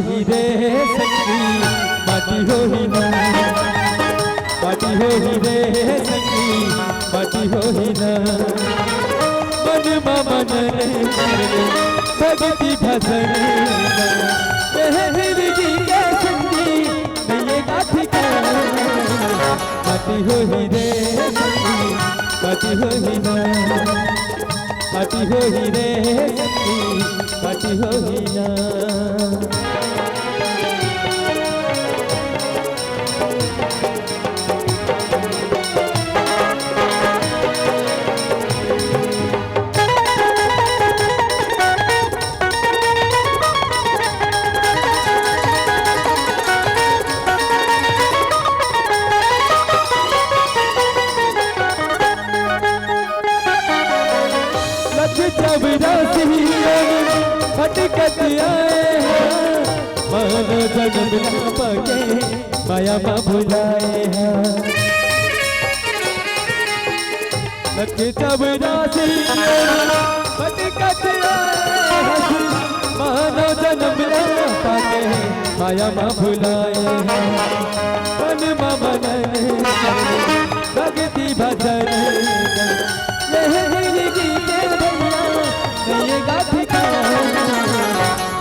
ही रे संगी माटी हो ही ना, माटी हो ही रे संगी माटी हो ही ना। मन मन भगती भजन जिंदगी के संगी नहीं गाथी का। माटी हो ही रे संगी माटी हो ही ना, माटी हो ही रे संगी माटी हो ही ना। भटकत आए हैं मानो जन्म न पके माया माँ भुलाए हैं। लख चबरासी भटकत आए हैं मानो जन्म न पके माया माँ भुलाए हैं। मन मन भगति भजन जिंदगी के भैया नहीं गाथी का।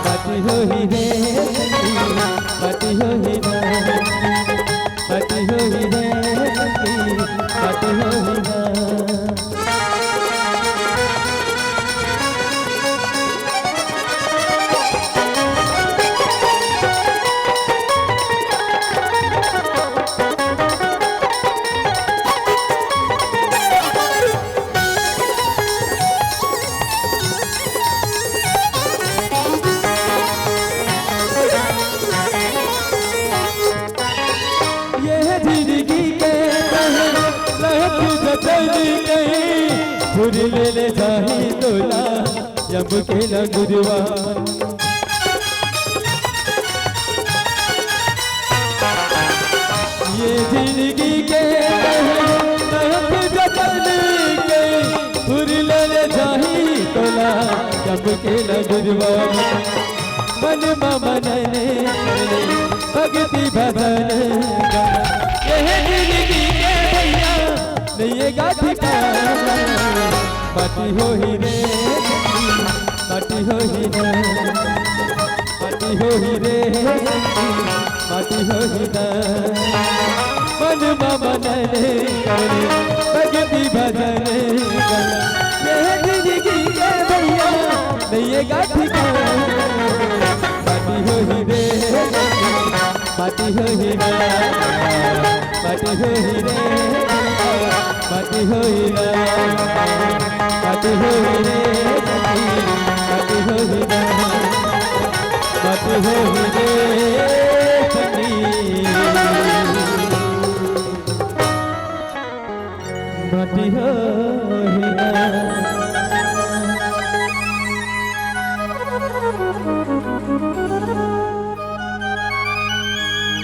माटी हो ही रे संगी माटी हो ही ना, माटी हो ही रे संगी माटी हो ही ना। फुर ले जाही तोला जब के लगुरवा। ये जिंदगी के फुर ले जाही तोला जब के लगुरवा। मन मन भगति भजन ये जिंदगी के भैया नहीं गाथी का। माटी हो ही रे माटी हो ही ना, माटी हो ही रे माटी हो ही ना। मन मन भगति भजन ये जिंदगी के भैया नहीं गाथी का। माटी हो ही रे माटी हो ही ना, माटी हो ही रे माटी हो ही ना, माटी हो ही रे माटी हो ही ना, माटी हो ही